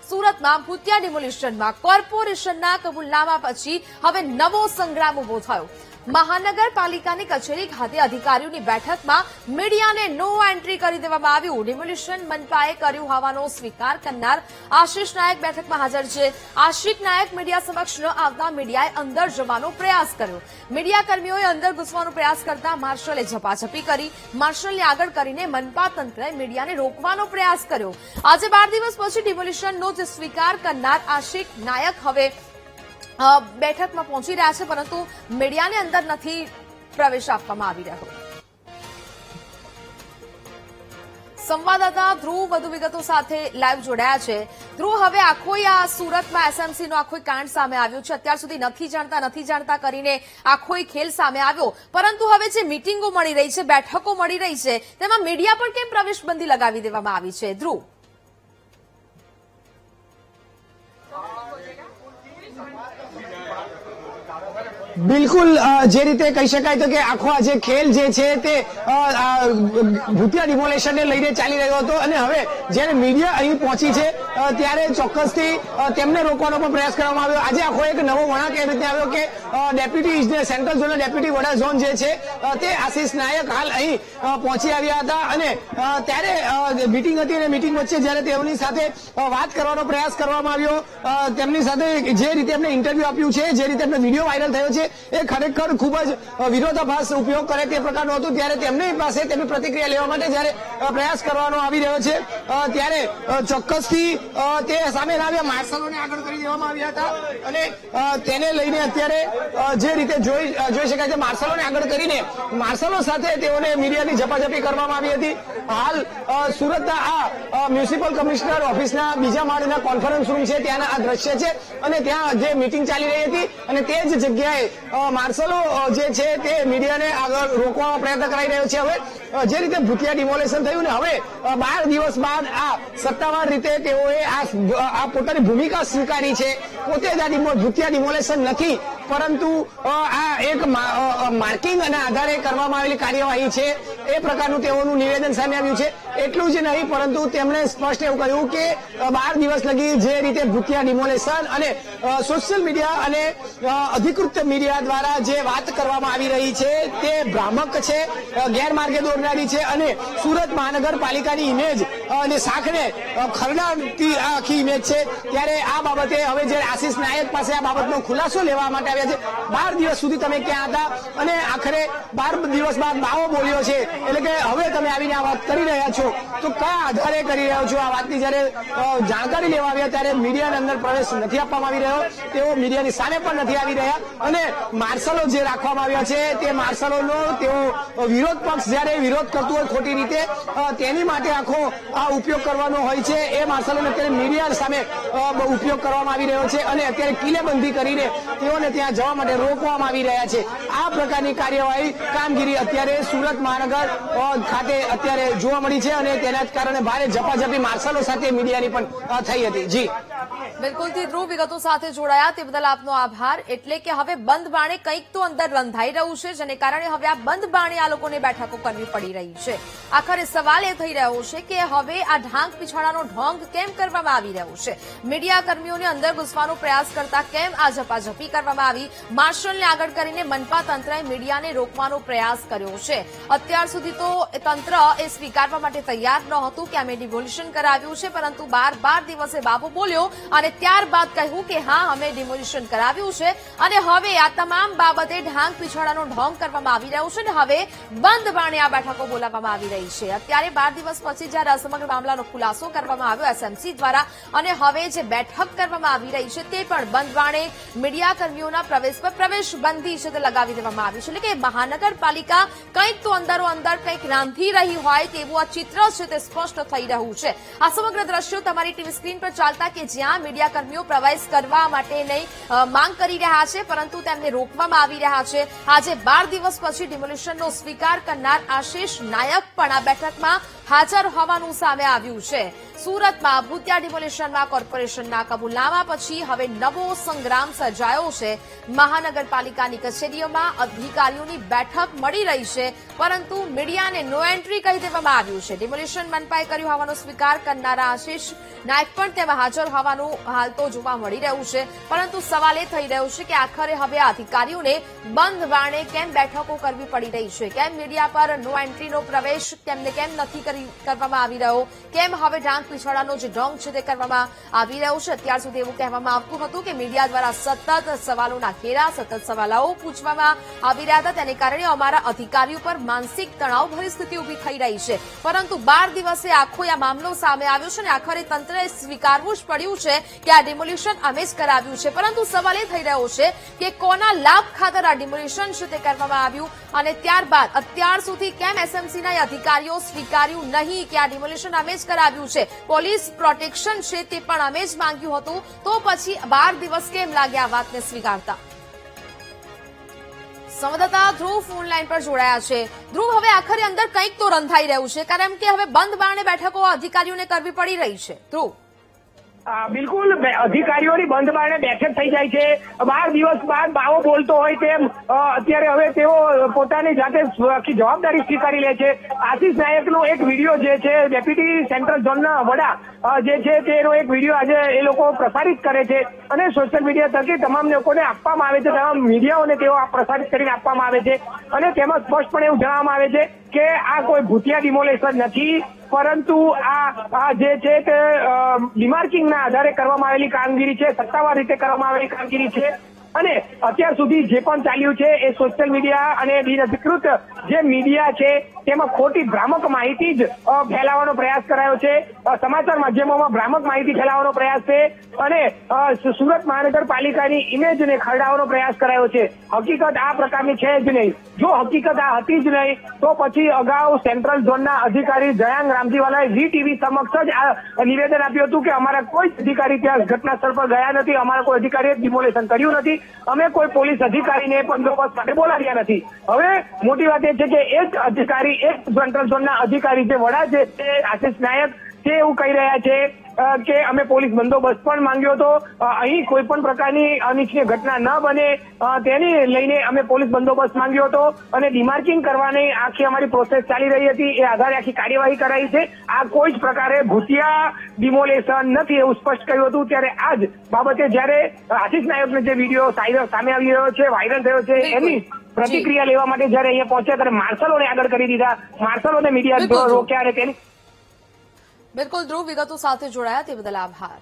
સુરતમાં ભૂતિયા ડિમોલિશનમાં કોર્પોરેશનના કબૂલનામા પછી હવે નવો સંગ્રામ ઉભો થયો। મહાનગરપાલિકાની કચેરી ખાતે અધિકારીઓની બેઠકમાં મીડિયાને નો એન્ટ્રી કરી દેવામાં આવ્યું। ડિમોલિશન મનપાએ કર્યું હોવાનો સ્વીકાર કરનાર આશિષ નાયક બેઠકમાં હાજર છે। આશિષ નાયક મીડિયા સમક્ષ ન આવતા મીડિયાએ અંદર જવાનો પ્રયાસ કર્યો। મીડિયાકર્મીઓએ અંદર ઘૂસવાનો પ્રયાસ કરતા માર્શલે ઝપાઝપી કરી। માર્શલને આગળ કરીને મનપા તંત્રએ મીડિયાને રોકવાનો પ્રયાસ કર્યો। આજે 12 દિવસ પછી ડિમોલિશનનો સ્વીકાર કરનાર આશિષ નાયક હવે બેઠકમાં પહોંચી રહ્યા છે, પરંતુ મીડિયાને અંદર નથી પ્રવેશ આપવામાં આવી રહ્યો। સંવાદદાતા ધ્રુવ વધુ વિગતો સાથે લાઈવ જોડાયા છે। ધ્રુવ, હવે આખો આ સુરતમાં એસએમસી નો આખો કાંડ સામે આવ્યો છે। અત્યાર સુધી નથી જાણતા કરીને આખો ખેલ સામે આવ્યો, પરંતુ હવે જે મીટિંગો મળી રહી છે, બેઠકો મળી રહી છે, તેમાં મીડિયા પર કેમ પ્રવેશબંધી લગાવી દેવામાં આવી છે? ધ્રુવ, બિલકુલ જે રીતે કહી શકાય તો કે આખો આ જે ખેલ જે છે તે ભૂતિયા ડિમોલેશનને લઈને ચાલી રહ્યો હતો, અને હવે જ્યારે મીડિયા અહીં પહોંચી છે ત્યારે ચોક્કસથી તેમને રોકવાનો પણ પ્રયાસ કરવામાં આવ્યો। આજે આખો એક નવો વળાંક એ રીતે આવ્યો કે ડેપ્યુટી ઇજનેર, સેન્ટ્રલ ઝોનના ડેપ્યુટી વડા ઝોન જે છે તે આશિષ નાયક હાલ અહીં પહોંચી આવ્યા હતા, અને ત્યારે મીટિંગ હતી અને મીટિંગ વચ્ચે જ્યારે તેઓની સાથે વાત કરવાનો પ્રયાસ કરવામાં આવ્યો, તેમની સાથે જે રીતે એમને ઇન્ટરવ્યુ આપ્યું છે, જે રીતે એમનો વિડીયો વાયરલ થયો છે, એ ખરેખર ખૂબ જ વિરોધાભાસ ઉપયોગ કરે તે પ્રકારનું હતું। ત્યારે તેમની પાસે તેમની પ્રતિક્રિયા લેવા માટે જયારે પ્રયાસ કરવાનો આવી રહ્યો છે ત્યારે ચોક્કસથી તે સામે આવ્યા, માર્શલોને આગળ કરી દેવામાં આવ્યા હતા, અને તેને લઈને અત્યારે જે રીતે જોઈ શકાય છે, માર્શલોને આગળ કરીને માર્શલો સાથે તેઓને મીડિયાની ઝપાઝપી કરવામાં આવી હતી। હાલ સુરતના આ મ્યુનિસિપલ કમિશનર ઓફિસના બીજા માળના કોન્ફરન્સ રૂમ છે, ત્યાંના આ દ્રશ્ય છે, અને ત્યાં જે મીટિંગ ચાલી રહી હતી અને તે જ જગ્યાએ માર્શલો જે છે તે મીડિયાને આગળ રોકવાનો પ્રયત્ન કરાઈ રહ્યો છે। હવે જે રીતે ભૂતિયા ડિમોલેશન થયું ને હવે 12 દિવસ બાદ આ સત્તાવાર રીતે તેઓએ આ પોતાની ભૂમિકા સ્વીકારી છે। પોતે જ આ ભૂતિયા ડિમોલેશન નથી, પરંતુ આ એક માર્કિંગ અને આધારે કરવામાં આવેલી કાર્યવાહી છે, એ પ્રકારનું તેઓનું નિવેદન સામે આવ્યું છે। એટલું જ નહીં, પરંતુ તેમણે સ્પષ્ટ એવું કહ્યું કે 12 દિવસ લગી જે રીતે ભૂતિયા ડિમોલેશન અને સોશિયલ મીડિયા અને અધિકૃત મીડિયા દ્વારા જે વાત કરવામાં આવી રહી છે તે ભ્રામક છે, ગેરમાર્ગે દોરનારી છે, અને સુરત મહાનગરપાલિકાની ઇમેજ અને શાખને ખરડાવતી આખી ઇમેજ છે। ત્યારે આ બાબતે હવે જે આશિષ નાયક પાસે આ બાબતનો ખુલાસો લેવા માટે આવ્યા છે। 12 દિવસ સુધી તમે ક્યાં હતા, અને આખરે 12 દિવસ બાદ બાવો બોલ્યો છે, એટલે કે હવે તમે આવીને આ વાત કરી રહ્યા છો, તો કયા આધારે કરી રહ્યા છો? આ વાતની જયારે જાણકારી લેવા આવ્યા ત્યારે મીડિયાને અંદર પ્રવેશ નથી આપવામાં આવી રહ્યો, તેઓ મીડિયાની સામે પણ નથી આવી રહ્યા, અને માર્શલો જે રાખવામાં આવ્યા છે તે માર્શલોનો તેઓ વિરોધ પક્ષ જયારે વિરોધ કરતું હોય ખોટી રીતે, તેની માટે આખો આ ઉપયોગ કરવાનો હોય છે, એ માર્શલોને અત્યારે મીડિયા સામે ઉપયોગ કરવામાં આવી રહ્યો છે, અને અત્યારે કિલ્લેબંધી કરીને તેઓને ત્યાં જવા માટે રોકવામાં આવી રહ્યા છે। આ પ્રકારની કાર્યવાહી કામગીરી અત્યારે સુરત મહાનગર ખાતે અત્યારે જોવા મળી છે, અને તેના જ કારણે ભારે ઝપાઝપી માર્શલો સાથે મીડિયાની પણ થઈ હતી। જી બિલકુલથી ધ્રુવ વિગતો સાથે જોડાયા તે બદલ આપનો આભાર। એટલે કે હવે બંધ બાણે કંઈક તો અંદર રંધાઈ રહ્યું છે, જેને કારણે હવે આ બંધ બાણે આ લોકોને બેઠકો કરવી પડી રહી છે। આખરે સવાલ એ થઈ રહ્યો છે કે હવે આ ઢાંક પીછાડાનો ઢોંગ કેમ કરવામાં આવી રહ્યો છે? મીડિયા કર્મીઓને અંદર ઘૂસવાનો પ્રયાસ કરતા કેમ આ ઝપાઝપી કરવામાં આવી? માર્શલને આગળ કરીને મનપા તંત્રએ મીડિયાને રોકવાનો પ્રયાસ કર્યો છે। અત્યાર સુધી તો તંત્ર એ સ્વીકારવા માટે તૈયાર ન હતું કે અમે ડિમોલિશન કરાવ્યું છે, પરંતુ 12 દિવસે બાબો બોલ્યો અને ત્યારબાદ કહ્યું કે હા, અમે ડિમોલિશન કરાવ્યું છે, અને હવે આ તમામ બાબતે ઢાંક પીછાડાનો ઢોંગ કરવામાં આવી રહ્યો છે, અને હવે બંધ બાણે આ બેઠકો બોલાવવામાં આવી રહી છે। અત્યારે 12 દિવસ પછી જ્યારે આ સમગ્ર મામલાનો ખુલાસો કરવામાં આવ્યો એસએમસી દ્વારા, અને હવે જે બેઠક કરવામાં આવી રહી છે તે પણ બંધ બાણે મીડિયા કર્મીઓના પ્રવેશ પર પ્રવેશબંધી છે તે લગાવી દેવામાં આવી છે। એટલે કે મહાનગરપાલિકા કંઈક તો અંદરો અંદર કંઈક રાંધી રહી હોય તેવું આ ચિત્ર છે તે સ્પષ્ટ થઈ રહ્યું છે। આ સમગ્ર દ્રશ્યો તમારી ટીવી સ્ક્રીન પર ચાલતા કે જ્યાં મીડિયા કર્મીઓ પ્રવેશ કરવા માટે નહીં માંગ કરી રહ્યા છે, પરંતુ તેમને રોકવામાં આવી રહ્યા છે। આજે 12 દિવસ પછી ડિમોલિશનનો સ્વીકાર કરનાર આશિષ નાયક પણ આ બેઠકમાં હાજર હોવાનું સામે આવ્યું છે. સુરતમાં ભૂતિયા ડિમોલિશનમાં કોર્પોરેશનના કબૂલનામા પછી હવે નવો સંગ્રામ સર્જાયો છે. મહાનગરપાલિકાની કચેરીઓમાં અધિકારીઓની બેઠક મળી રહી છે, પરંતુ મીડિયાને નો એન્ટ્રી કહી દેવામાં આવ્યું છે. ડિમોલિશન મનપાએ કર્યું હોવાનો સ્વીકાર કરનારા આશિષ નાયક પણ તેમાં હાજર હોવાનું હાલ તો જોવા મળી રહ્યું છે, પરંતુ સવાલ એ થઈ રહ્યો છે કે આખરે હવે આ અધિકારીઓને બંધ બારણે કેમ બેઠકો કરવી પડી રહી છે? કેમ મીડિયા પર નો એન્ટ્રીનો પ્રવેશ તેમને કેમ નથી કરવામાં આવી રહ્યો? કેમ હવે ઢાંક પીછાડાનો જે ઢોંગ છે તે કરવામાં આવી રહ્યો છે? અત્યાર સુધી એવું કહેવામાં આવતું હતું કે મીડિયા દ્વારા સતત સવાલોના ઘેરા, સતત સવાલો પૂછવામાં આવી રહ્યા હતા, તેને કારણે અમારા અધિકારીઓ પર માનસિક તણાવભરી સ્થિતિ ઉભી થઈ રહી છે. પરંતુ 12 દિવસે આખો આ મામલો સામે આવ્યો છે અને આખરે તંત્રએ સ્વીકારવું જ પડ્યું છે કે આ ડિમોલિશન અમે જ કરાવ્યું છે. પરંતુ સવાલ એ થઈ રહ્યો છે કે કોના લાભ ખાતર આ ડિમોલિશન છે તે કરવામાં આવ્યું, અને ત્યારબાદ અત્યાર સુધી કેમ એસએમસીના અધિકારીઓ સ્વીકાર્યું નહીં કે આ ડિમોલિશન અમે જ કરાવ્યું છે? પોલીસ પ્રોટેક્શન છે તે પણ અમે જ માંગ્યું હતું, તો પછી 12 દિવસ કેમ લાગ્યા આ વાતને સ્વીકારતા? સંવાદદાતા ધ્રુવ ફોન લાઈન પર જોડાયા છે. ધ્રુવ, હવે આખરે અંદર કંઈક તો રંધાઈ રહ્યું છે, કારણ કે હવે બંધ બારણે બેઠકો અધિકારીઓને કરવી પડી રહી છે. ધ્રુવ, બિલકુલ અધિકારીઓની બંધ બારણે બેઠક થઈ જાય છે. 12 દિવસ બાદ બાવો બોલતો હોય તેમ અત્યારે હવે તેઓ પોતાની જાતે આખી જવાબદારી સ્વીકારી લે છે. આશિષ નાયકનો એક વિડીયો જે છે, ડેપ્યુટી સેન્ટ્રલ ઝોનના વડા જે છે તેનો એક વિડીયો આજે એ લોકો પ્રસારિત કરે છે અને સોશિયલ મીડિયા થકી તમામ લોકોને આપવામાં આવે છે, તમામ મીડિયાઓને તેઓ પ્રસારિત કરીને આપવામાં આવે છે. અને તેમાં સ્પષ્ટપણે એવું જણાવવામાં આવે છે કે આ કોઈ ભૂતિયા ડિમોલેશન નથી, પરંતુ આ જે છે તે ડિમાર્કિંગના આધારે કરવામાં આવેલી કામગીરી છે, સત્તાવાર રીતે કરવામાં આવેલી કામગીરી છે. અને અત્યાર સુધી જે પણ ચાલ્યું છે એ સોશિયલ મીડિયા અને બિનઅધિકૃત જે મીડિયા છે તેમાં ખોટી ભ્રામક માહિતી જ ફેલાવવાનો પ્રયાસ કરાયો છે. સમાચાર માધ્યમોમાં ભ્રામક માહિતી ફેલાવવાનો પ્રયાસ છે અને સુરત મહાનગરપાલિકાની ઇમેજને ખરડાવવાનો પ્રયાસ કરાયો છે. હકીકત આ પ્રકારની છે જ નહીં. જો હકીકત આ હતી જ નહીં તો પછી અગાઉ સેન્ટ્રલ ઝોનના અધિકારી જયાંગ રામજીવાલાએ વીટીવી સમક્ષ જ આ નિવેદન આપ્યું હતું કે અમારા કોઈ અધિકારી ત્યાં ઘટના સ્થળ પર ગયા નથી, અમારા કોઈ અધિકારીએ ડિમોલેશન કર્યું નથી, અમે કોઈ પોલીસ અધિકારીને બંદોબસ્ત માટે બોલાવ્યા નથી. હવે મોટી વાત એ છે કે એક અધિકારી, એક સેન્ટ્રલ ઝોનના અધિકારી જે વડા છે તે આશિષ નાયક તે એવું કહી રહ્યા છે કે અમે પોલીસ બંદોબસ્ત પણ માંગ્યો હતો, અહીં કોઈ પણ પ્રકારની અનિચ્છનીય ઘટના ન બને તેની લઈને અમે પોલીસ બંદોબસ્ત માંગ્યો હતો અને ડિમાર્કિંગ કરવાની આખી અમારી પ્રોસેસ ચાલી રહી હતી, એ આધારે આખી કાર્યવાહી કરાઈ છે. આ કોઈ જ પ્રકારે ભૂતિયા ડિમોલેશન નથી એવું સ્પષ્ટ કહ્યું હતું. ત્યારે આ જ બાબતે જયારે આશિષ નાયકનો જે વિડીયો સામે આવી રહ્યો છે, વાયરલ થયો છે, એની પ્રતિક્રિયા લેવા માટે જયારે અહીંયા પહોંચ્યા ત્યારે માર્શલોને આગળ કરી દીધા, માર્શલોને મીડિયા રોક્યા અને તેની બિલકુલ ધ્રુવ, વિગતો સાથે જોડાયા તે બદલ આભાર.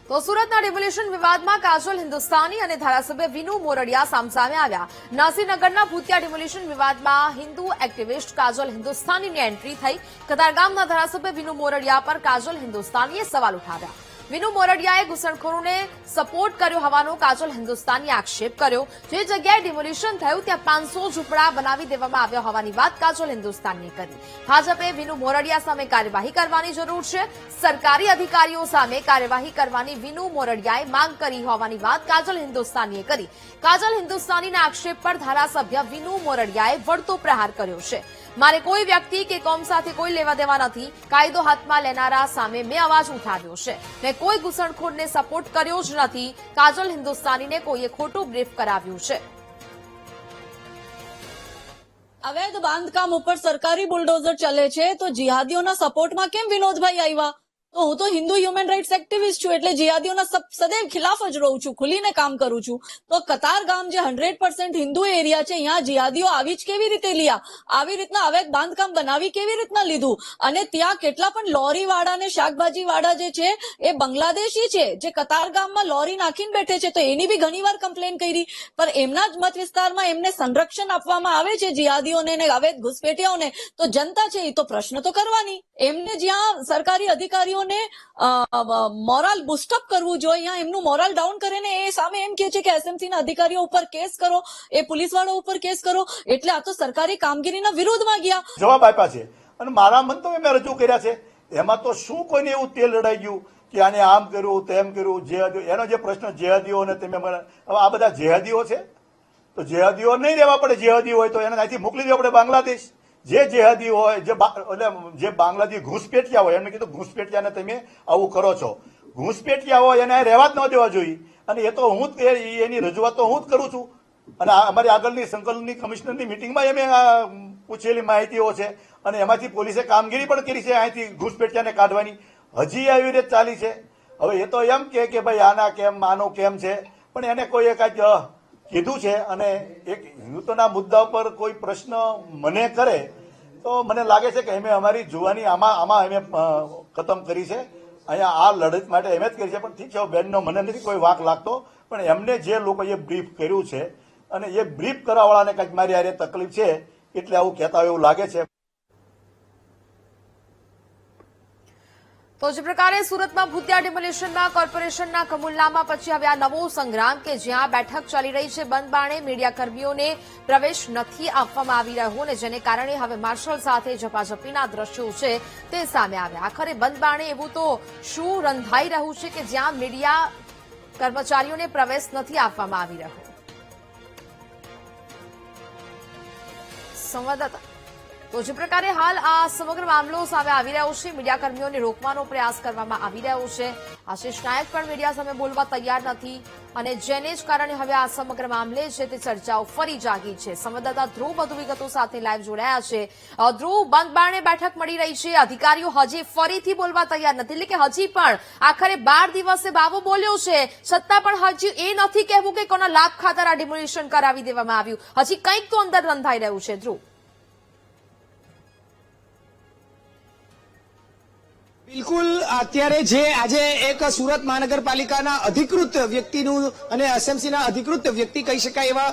તો સુરતના ડિમોલિશન વિવાદમાં કાજલ હિન્દુસ્તાની અને ધારાસભ્ય વિનુ મોરડિયા સામસામે આવ્યા. નરસિંહનગરના ભૂતિયા ડિમોલિશન વિવાદમાં હિન્દુ એક્ટિવિસ્ટ કાજલ હિન્દુસ્તાનીની એન્ટ્રી થઈ. કતારગામના ધારાસભ્ય વિનુ મોરડિયા પર કાજલ હિન્દુસ્તાનીએ સવાલ ઉઠાવ્યા. વિનુ મોરડિયાએ ઘૂસણખોરોને સપોર્ટ કર્યો હોવાનો કાજલ હિન્દુસ્તાનીએ આક્ષેપ કર્યો. જે જગ્યાએ ડિમોલિશન થયું ત્યાં 500 ઝૂંપડા બનાવી દેવામાં આવ્યા હોવાની વાત કાજલ હિન્દુસ્તાનીએ કરી. ભાજપે વિનુ મોરડિયા સામે કાર્યવાહી કરવાની જરૂર છે. સરકારી અધિકારીઓ સામે કાર્યવાહી કરવાની વિનુ મોરડિયાએ માંગ કરી હોવાની વાત કાજલ હિન્દુસ્તાનીએ કરી. કાજલ હિન્દુસ્તાનીના આક્ષેપ પર ધારાસભ્ય વિનુ મોરડિયાએ વળતો પ્રહાર કર્યો છે. મારે કોઈ વ્યક્તિ કે કોમ સાથે કોઈ લેવા દેવા નથી. કાયદો હાથમાં લેનારા સામે મેં અવાજ ઉઠાવ્યો છે. મેં કોઈ ઘૂસણખોરને સપોર્ટ કર્યો જ નથી. કાજલ હિન્દુસ્તાનીને કોઈએ ખોટું બ્રીફ કરાવ્યું છે. અવૈધ બાંધકામ ઉપર સરકારી બુલડોઝર ચલે છે તો જિહાદીઓના સપોર્ટમાં કેમ વિનોદભાઈ આવ્યા? તો હું તો હિન્દુ હ્યુમન રાઇટ્સ એક્ટિવિસ્ટ છું, એટલે જિહાદીઓના સદૈવ ખિલાફ જ રહું છું, ખુલીને કામ કરું છું. તો કતારગામ જે 100% હિન્દુ એરિયા છે, અહીંયા જિહાદીઓ આવી જ કેવી રીતે લીયા? આવી રીતના અવૈધ બાંધકામ બનાવી કેવી રીતના લીધું? અને ત્યાં કેટલા પણ લોરી વાળા ને શાકભાજી વાળા જે છે એ બાંગ્લાદેશી છે, જે કતારગામમાં લોરી નાખીને બેઠે છે. તો એની બી ઘણીવાર કમ્પ્લેન કરી, પણ એમના જ મત વિસ્તારમાં એમને સંરક્ષણ આપવામાં આવે છે જિહાદીઓને ને અવૈધ ઘુસપેઠિયાઓને. તો જનતા છે એ તો પ્રશ્ન તો કરવાની. એમને જ્યાં સરકારી અધિકારીઓ મોરલ બુસ્ટઅપ કરવું જોઈએ, અહીંયા એમનું મોરલ ડાઉન કરે ને એ સામે એમ કે છે કે એસએમસી ના અધિકારીઓ ઉપર કેસ કરો, એ પોલીસવાળા ઉપર કેસ કરો. એટલે આ તો સરકારી કામગીરીના વિરોધમાં ગયા. જવાબ આપ્યા છે અને મારા મંતવ્ય મેં રજૂ કર્યા છે. એમાં તો શું કોઈને એવું તેલ રડાઈ ગયું કે આને આમ કર્યું તેમ કર્યું, જેહાદીઓ, એનો જે પ્રશ્ન જેહાદીઓને તમે મને, હવે આ બધા જેહાદીઓ છે તો જેહાદીઓ નહીં રહેવા પડે. જેહાદીઓ હોય તો એને અહીંથી મોકલી દેવા પડે બાંગ્લાદેશ. જે જેહાદીઓ હોય, એટલે જે બાંગ્લાદેશ ઘૂસપેટિયા હોય, એમને કીધું ઘૂસપેટિયાને તમે આવું કરો છો. ઘૂસપેટિયા હોય એને રહેવા જ ન દેવા જોઈએ. અને એ તો હું જ એની રજૂઆત તો હું જ કરું છું. અને અમારી આગળની સંકલનની કમિશનરની મિટિંગમાં અમે પૂછેલી માહિતીઓ છે અને એમાંથી પોલીસે કામગીરી પણ કરી છે અહીંથી ઘૂસપેટિયાને કાઢવાની. હજી આવી રીતે ચાલી છે. હવે એ તો એમ કે ભાઈ આના કેમ, આનો કેમ છે, પણ એને કોઈ કાંઈક કીધું છે. અને એક હિન્દુત્વના મુદ્દા પર કોઈ પ્રશ્ન મને કરે તો મને લાગે છે કે અમે અમારી જુવાની આમાં અમે ખતમ કરી છે. અહીંયા આ લડત માટે એમ જ કરી છે. પણ ઠીક છે, બેનનો મને નથી કોઈ વાંક લાગતો, પણ એમને જે લોકોએ બ્રીફ કર્યું છે અને એ બ્રીફ કરવાવાળાને કંઈક મારી હારે તકલીફ છે એટલે આવું કહેતા હોય એવું લાગે છે. તો જે પ્રકારે સુરતમાં ભૂતિયા ડિમોલિશનમાં કોર્પોરેશનના કબૂલનામા પછી હવે આ નવો સંગ્રામ કે જ્યાં બેઠક ચાલી રહી છે બંધ બારણે, મીડિયા કર્મીઓને પ્રવેશ નથી આપવામાં આવી રહ્યો અને જેને કારણે હવે માર્શલ સાથે ઝપાઝપીના દ્રશ્યો છે તે સામે આવ્યા. આખરે બંધ બારણે એવું તો શું રંધાઈ રહ્યું છે કે જ્યાં મીડિયા કર્મચારીઓને પ્રવેશ નથી આપવામાં આવી રહ્યો? સંવાદદાતા, તો જે પ્રકારે હાલ આ સમગ્ર મામલો સામે આવી રહ્યો છે, મીડિયા કર્મીઓને રોકવાનો પ્રયાસ કરવામાં આવી રહ્યો છે. આશિષ નાયક પણ મીડિયા સામે બોલવા તૈયાર નથી અને જેને જ કારણે હવે આ સમગ્ર મામલે છે તે ચર્ચાઓ ફરી જાગી છે. સંવાદદાતા ધ્રુવ વધુ વિગતો સાથે લાઈવ જોડાયા છે. ધ્રુવ, બંધ બારણે બેઠક મળી રહી છે, અધિકારીઓ હજી ફરીથી બોલવા તૈયાર નથી, એટલે કે હજી પણ આખરે 12 દિવસે બાવો બોલ્યો છે છતાં પણ હજી એ નથી કહેવું કે કોના લાભ ખાતર આ ડિમોલિશન કરાવી દેવામાં આવ્યું. હજી કંઈક તો અંદર રંધાઈ રહ્યું છે. ધ્રુવ, બિલકુલ, અત્યારે જે આજે એક સુરત મહાનગરપાલિકાના અધિકૃત વ્યક્તિનું અને એસએમસીના અધિકૃત વ્યક્તિ કહી શકાય એવા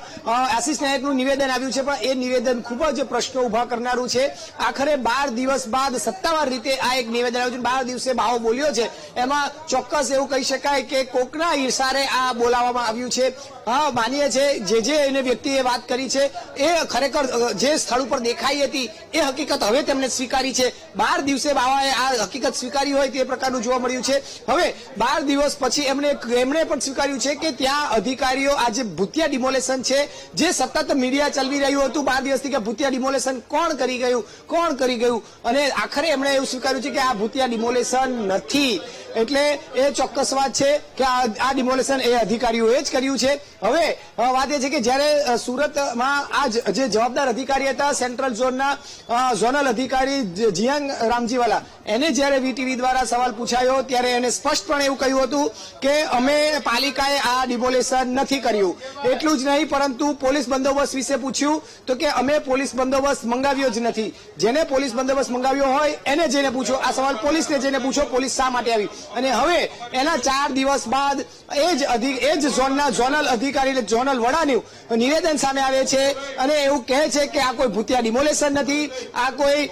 આશિષ નાયકનું નિવેદન આવ્યું છે, પણ એ નિવેદન ખૂબ જ પ્રશ્નો ઉભા કરનારું છે. આખરે 12 દિવસ બાદ સત્તાવાર રીતે આ એક નિવેદન આવ્યું છે. 12 દિવસે બાવો બોલ્યો છે, એમાં ચોક્કસ એવું કહી શકાય કે કોકના ઈશારે આ બોલાવવામાં આવ્યું છે. હા, માનીએ છે જે એને વ્યક્તિએ વાત કરી છે એ ખરેખર જે સ્થળ ઉપર દેખાઈ હતી એ હકીકત હવે તેમને સ્વીકારી છે. 12 દિવસે બાવાએ આ હકીકત સ્વીકારી હોય તે પ્રકારનું જોવા મળ્યું છે. હવે 12 દિવસ પછી એમણે પણ સ્વીકાર્યું છે કે ત્યાં અધિકારીઓ આજે ભૂતિયા ડિમોલેશન છે જે સતત મીડિયા ચલાવી રહ્યું હતું 12 દિવસથી કે ભૂતિયા ડિમોલેશન કોણ કરી ગયું અને આખરે એમણે એવું સ્વીકાર્યું છે કે આ ભૂતિયા ડિમોલેશન નથી. એટલે એ ચોક્કસ વાત છે કે આ ડિમોલેશન એ અધિકારીઓએ જ કર્યું છે. હવે વાત એ છે કે જયારે સુરતમાં આ જે જવાબદાર અધિકારી હતા સેન્ટ્રલ ઝોનના ઝોનલ અધિકારી જીયાંગ રામજીવાલા, એને જયારે વીટીવી દ્વારા સવાલ પૂછાયો ત્યારે એને સ્પષ્ટપણે એવું કહ્યું હતું કે અમે પાલિકાએ આ ડિમોલેશન નથી કર્યું. એટલું જ નહીં પરંતુ પોલીસ બંદોબસ્ત વિશે પૂછ્યું તો કે અમે પોલીસ બંદોબસ્ત મંગાવ્યો જ નથી. જેને પોલીસ બંદોબસ્ત મંગાવ્યો હોય એને જઈને પૂછો. આ સવાલ પોલીસને જઈને પૂછો, પોલીસ શા માટે આવી. અને હવે એના 4 દિવસ બાદ એ જ ઝોનના ઝોનલ અધિકારી એટલે ઝોનલ વડાનું નિવેદન સામે આવે છે અને એવું કહે છે કે આ કોઈ ભૂતિયા ડિમોલેશન નથી, આ કોઈ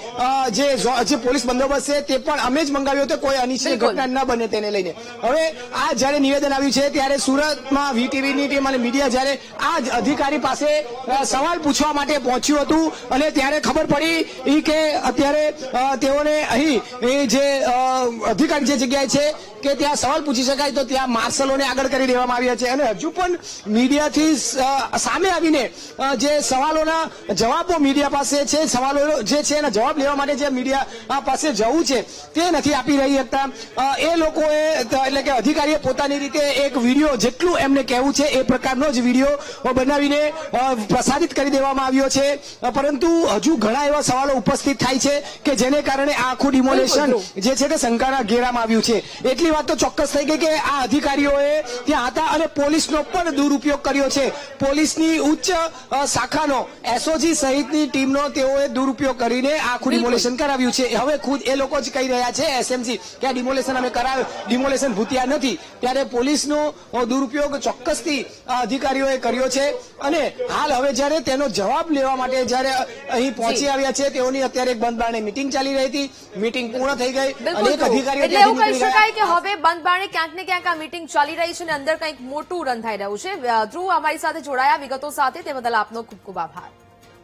જે પોલીસ બંદોબસ્ત છે તે પણ અમે જ મંગાવ્યો હતો, કોઈ અનિચ્છનીય ઘટના ન બને તેને લઈને. હવે આ જયારે નિવેદન આવ્યું છે ત્યારે સુરતમાં વીટીવીની ટીમ અને મીડિયા જયારે આ જ અધિકારી પાસે સવાલ પૂછવા માટે પહોંચ્યું હતું અને ત્યારે ખબર પડી કે અત્યારે તેઓને અહીં જે અધિકારી જે જગ્યાએ છે કે ત્યાં સવાલ પૂછી શકાય તો ત્યાં માર્શલોને આગળ કરી દેવામાં આવ્યા છે અને હજુ પણ મીડિયાથી સામે આવીને જે સવાલોના જવાબો મીડિયા પાસે છે, સવાલો જે છે એના જવાબ લેવા માટે જે મીડિયા પાસે જવું છે તે નથી આપી રહી હતા. એ લોકોએ એટલે કે અધિકારીએ પોતાની રીતે એક વિડીયો જેટલું એમને કહેવું છે એ પ્રકારનો જ વિડીયો બનાવીને પ્રસારિત કરી દેવામાં આવ્યો છે. પરંતુ હજુ ઘણા એવા સવાલો ઉપસ્થિત થાય છે કે જેને કારણે આ આખું ડિમોલેશન જે છે તે શંકાના ઘેરામાં આવ્યું છે. એટલી વાત તો ચોક્કસ થઈ ગઈ કે આ અધિકારીઓએ ત્યાં હતા અને પોલીસનો પણ દુરુપયોગ કર્યો છે. પોલીસની ઉચ્ચ શાખાનો એસઓજી સહિતની ટીમનો તેઓએ દુરુપયોગ કરીને આખું ડિમોલેશન કરાવ્યું છે. હવે ખુદ એ લોકો જ કહી રહ્યા છે એસએમસી કે આ ડિમોલેશન અમે કરાવ્યું, ડિમોલેશન ભૂતિયા નથી. ત્યારે પોલીસનો દુરુપયોગ ચોક્કસથી અધિકારીઓએ કર્યો છે અને હાલ હવે જયારે તેનો જવાબ લેવા માટે જયારે અહીં પહોંચી આવ્યા છે તેઓની અત્યારે એક બંધ બારણે મિટિંગ ચાલી રહી હતી. મિટિંગ પૂર્ણ થઈ ગઈ અને એક અધિકારીઓ એટલે એવું કહી શકાય કે હવે બંધ બારણે ક્યાંક ને ક્યાંક આ મિટિંગ ચાલી રહી છે અને અંદર કંઈક મોટું રંધાઈ રહ્યું છે. ધ્રુવ અમારી સાથે જોડાયા વિગતો સાથે તે બદલ આપનો ખૂબ ખૂબ આભાર.